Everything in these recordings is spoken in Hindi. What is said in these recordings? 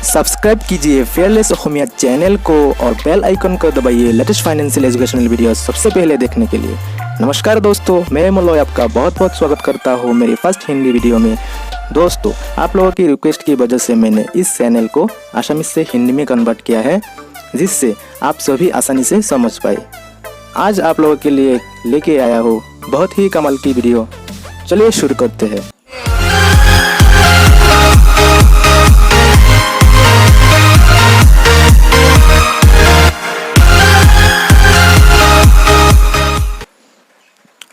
सब्सक्राइब कीजिए फेयरलेस असमिया चैनल को और बेल आइकन को दबाइए लेटेस्ट फाइनेंशियल एजुकेशनल वीडियो सबसे पहले देखने के लिए। नमस्कार दोस्तों, मैं मलय आपका बहुत बहुत स्वागत करता हूँ मेरी फर्स्ट हिंदी वीडियो में। दोस्तों, आप लोगों की रिक्वेस्ट की वजह से मैंने इस चैनल को आसामी से हिंदी में कन्वर्ट किया है, जिससे आप सभी आसानी से समझ पाए। आज आप लोगों के लिए लेके आया हूँ बहुत ही कमाल की वीडियो। चलिए शुरू करते हैं।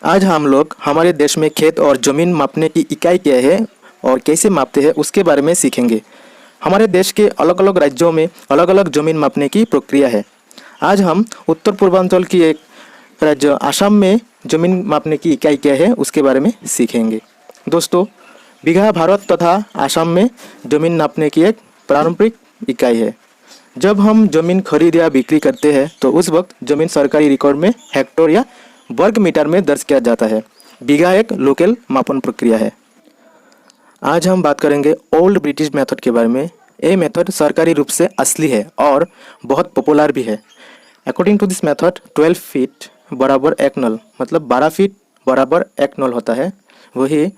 आज हम लोग हमारे देश में खेत और ज़मीन मापने की इकाई क्या है और कैसे मापते हैं उसके बारे में सीखेंगे। हमारे देश के अलग अलग राज्यों में अलग अलग ज़मीन मापने की प्रक्रिया है। आज हम उत्तर पूर्वांचल की एक राज्य असम में ज़मीन मापने की इकाई क्या है उसके बारे में सीखेंगे। दोस्तों, बीघा भारत तथा असम में ज़मीन नापने की एक पारंपरिक इकाई है। जब हम ज़मीन खरीद या बिक्री करते हैं तो उस वक्त ज़मीन सरकारी रिकॉर्ड में हेक्टेयर या वर्ग मीटर में दर्ज किया जाता है। बीघा एक लोकल मापन प्रक्रिया है। आज हम बात करेंगे ओल्ड ब्रिटिश मेथड के बारे में। ये मेथड सरकारी रूप से असली है और बहुत पॉपुलर भी है। According to this method 12 feet बराबर एक नल, मतलब 12 फीट बराबर एक नल होता है। वही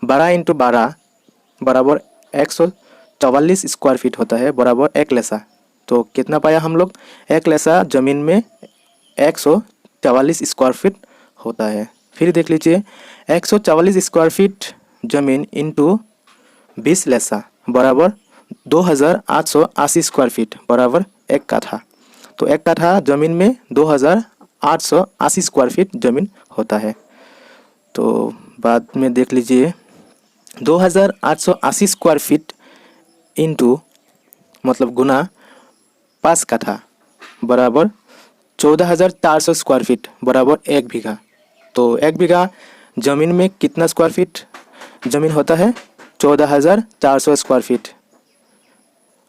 12 इंटू 12 बराबर 144 स्क्वायर फीट होता है, बराबर एक लेसा। तो कितना पाया हम लोग? एक लेसा ज़मीन में 144 स्क्वायर फीट होता है। फिर देख लीजिए, 144 स्क्वायर फीट ज़मीन इंटू 20 लेसा बराबर 2880 स्क्वायर फीट बराबर एक काठा। तो एक काठा ज़मीन में 2880 स्क्वायर फीट ज़मीन होता है। तो बाद में देख लीजिए, 2880 स्क्वायर फीट इंटू मतलब गुना 5 काठा बराबर 14,400 स्क्वायर फीट बराबर एक बीघा। तो एक बीघा ज़मीन में कितना स्क्वायर फीट ज़मीन होता है? 14,400 स्क्वायर फीट।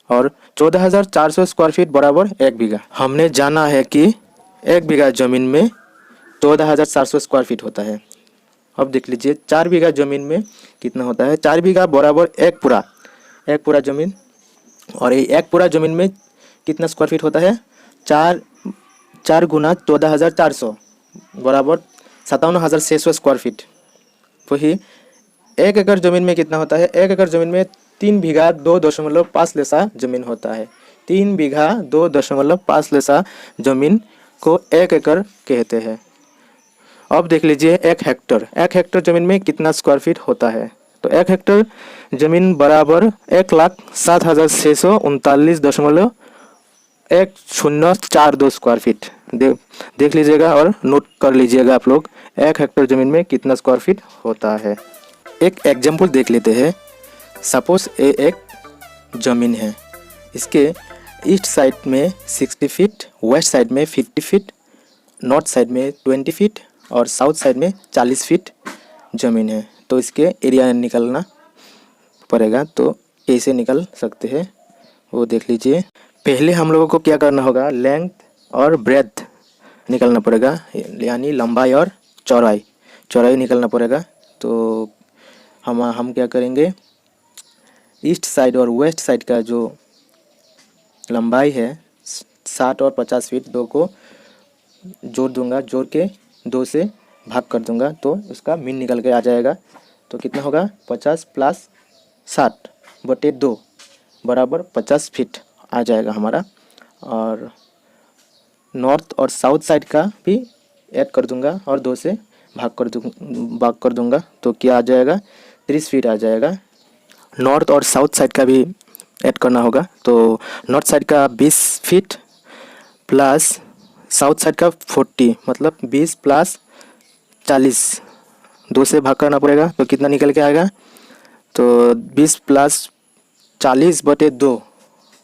और 14,400 स्क्वायर फीट बराबर एक बीघा। हमने जाना है कि एक बीघा ज़मीन में 14,400 स्क्वायर फीट होता है। अब देख लीजिए, 4 बीघा ज़मीन में कितना होता है? 4 बीघा बराबर एक पूरा ज़मीन। और ये एक पूरा ज़मीन में कितना स्क्वायर फीट होता है? 4 गुना 14,400 बराबर 57,600 स्क्वायर फीट। वही एक एकड़ ज़मीन में कितना होता है? एक एकड़ ज़मीन में 3 बीघा 2.5 लेसा ज़मीन होता है। 3 बीघा 2.5 लेसा ज़मीन को एक एकड़ कहते हैं। अब देख लीजिए, एक हेक्टर ज़मीन में कितना स्क्वायर फीट होता है? तो एक हेक्टर ज़मीन बराबर 1,07,639.1042 स्क्वायर फीट। देख लीजिएगा और नोट कर लीजिएगा आप लोग, एक हेक्टर ज़मीन में कितना स्क्वायर फीट होता है। एक एग्जाम्पल देख लेते हैं। सपोज ये एक ज़मीन है। इसके ईस्ट साइड में 60 फीट, वेस्ट साइड में 50 फीट, नॉर्थ साइड में 20 फीट और साउथ साइड में 40 फीट ज़मीन है। तो इसके एरिया निकलना पड़ेगा। तो कैसे निकल सकते हैं वो देख लीजिए। पहले हम लोगों को क्या करना होगा? लेंथ और ब्रेथ निकलना पड़ेगा, यानी लंबाई और चौड़ाई निकलना पड़ेगा। तो हम क्या करेंगे? ईस्ट साइड और वेस्ट साइड का जो लंबाई है 60 और 50 फीट, दो को जोड़ दूंगा, जोड़ के 2 से भाग कर दूंगा तो उसका मीन निकल के आ जाएगा। तो कितना होगा? 50 प्लस 60 बटे 2 बराबर 50 फीट आ जाएगा हमारा। और नॉर्थ और साउथ साइड का भी ऐड कर दूंगा और 2 से भाग कर दूंगा तो क्या आ जाएगा? 30 फीट आ जाएगा। नॉर्थ और साउथ साइड का भी ऐड करना होगा। तो नॉर्थ साइड का 20 फीट प्लस साउथ साइड का 40, मतलब 20 प्लस 40, 2 से भाग करना पड़ेगा तो कितना निकल के आएगा? तो 20 प्लस 40 बटे 2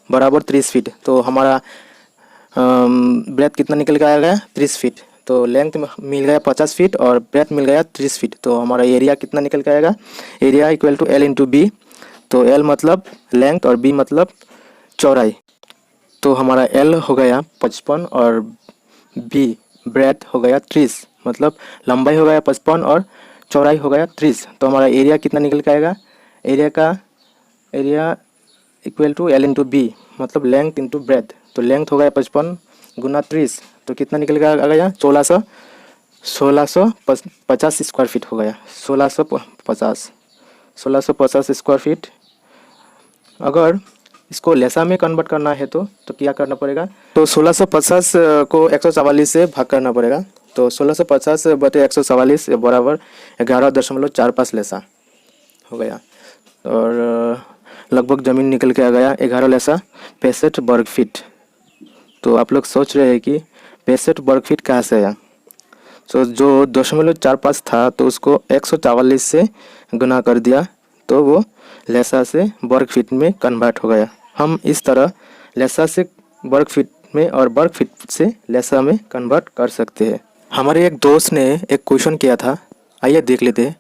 बराबर 30 फीट। तो हमारा ब्रेथ कितना निकल के आएगा? 30 फीट। तो लेंथ मिल गया 50 फीट और ब्रेथ मिल गया 30 फीट। तो हमारा एरिया कितना निकल के आएगा? Area equal to L into बी। तो L मतलब लेंथ और B मतलब चौड़ाई। तो हमारा L हो गया 55 और B ब्रेथ हो गया 30, मतलब लंबाई हो गया 55 और चौड़ाई हो गया 30। तो हमारा एरिया कितना निकल के आएगा? Area equal to L into B, मतलब लेंथ इंटू ब्रेथ। तो लेंथ हो गया 55 गुना 30, तो कितना निकलेगा आ गया 1650 स्क्वायर फीट हो गया। 1650 स्क्वायर फीट। अगर इसको लेसा में कन्वर्ट करना है तो क्या करना पड़ेगा, तो 1650 को 144 से भाग करना पड़ेगा। तो 1650 बटे 144 बराबर 11.45 लेसा हो गया, और लगभग ज़मीन निकल के आ गया 11 लेसा 65 वर्ग फीट। तो आप लोग सोच रहे हैं कि 65 वर्ग फीट कहाँ से आया। तो जो 0.45 था तो उसको 144 से गुना कर दिया, तो वो लेसा से वर्ग फीट में कन्वर्ट हो गया। हम इस तरह लेसा से वर्ग फीट में और वर्ग फीट से लेसा में कन्वर्ट कर सकते हैं। हमारे एक दोस्त ने एक क्वेश्चन किया था, आइए देख लेते हैं।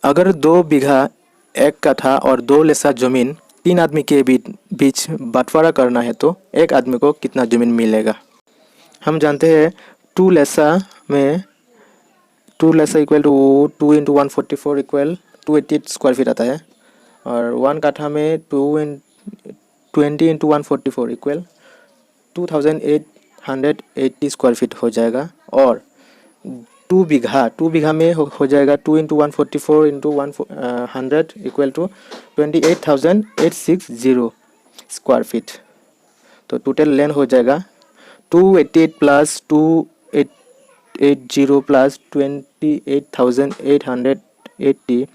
अगर 2 बीघा 1 कट्ठा और 2 लेसा ज़मीन 3 आदमी के बीच बंटवारा करना है तो एक आदमी को कितना ज़मीन मिलेगा। हम जानते हैं 2 लेसा में 2 लेसा equal to 2 into 144 equal 288 square feet आता है, और 1 कट्ठा में 20 इंटू 144 इक्वल 2880 स्क्वायर फीट हो जाएगा। और 2 बीघा में हो जाएगा 2 into 144 into 100 equal to 28,860 square feet. तो टोटल लेंथ हो जाएगा 288 प्लस 2880 प्लस 28,880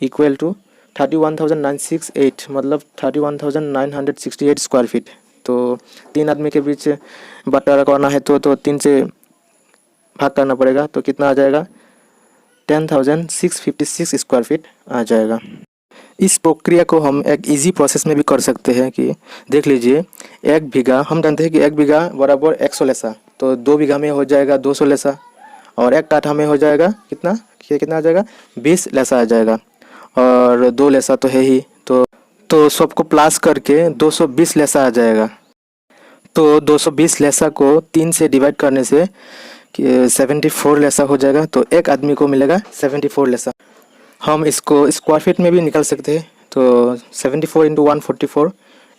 इक्वल टू 31,968, मतलब 31,968 स्क्वायर फीट। तो 3 आदमी के बीच बंटवारा करना है तो 3 से भाग करना पड़ेगा, तो कितना आ जाएगा 10,656 स्क्वायर फीट आ जाएगा। इस प्रक्रिया को हम एक इजी प्रोसेस में भी कर सकते हैं कि देख लीजिए, 1 बीघा, हम जानते हैं कि 1 बीघा बराबर 100 लेसा, तो 2 बीघा में हो जाएगा 200 लेसा, और 1 काठा में हो जाएगा कितना आ जाएगा 20 लेसा आ जाएगा, और 2 लेसा तो है ही, तो सबको प्लस करके 220 लेसा आ जाएगा। तो 220 लेसा को 3 से डिवाइड करने से 74 लेसा हो जाएगा, तो एक आदमी को मिलेगा 74 लेसा। हम इसको स्क्वायर फीट में भी निकाल सकते हैं, तो 74 into 144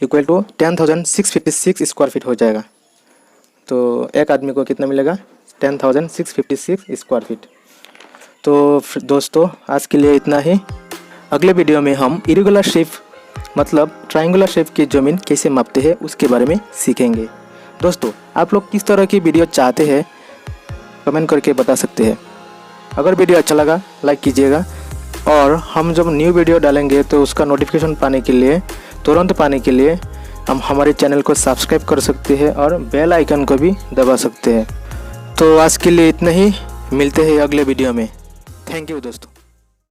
equal to 10,656 square feet हो जाएगा। तो एक आदमी को कितना मिलेगा 10,656 स्क्वायर फीट। तो दोस्तों आज के लिए इतना ही। अगले वीडियो में हम इरेगुलर शेप मतलब ट्रायंगुलर शेप की ज़मीन कैसे मापते हैं उसके बारे में सीखेंगे। दोस्तों आप लोग किस तरह की वीडियो चाहते हैं कमेंट करके बता सकते हैं। अगर वीडियो अच्छा लगा लाइक कीजिएगा, और हम जब न्यू वीडियो डालेंगे तो उसका नोटिफिकेशन तुरंत पाने के लिए हम हमारे चैनल को सब्सक्राइब कर सकते हैं और बेल आइकन को भी दबा सकते हैं। तो आज के लिए इतना ही, मिलते हैं अगले वीडियो में। थैंक यू दोस्तों।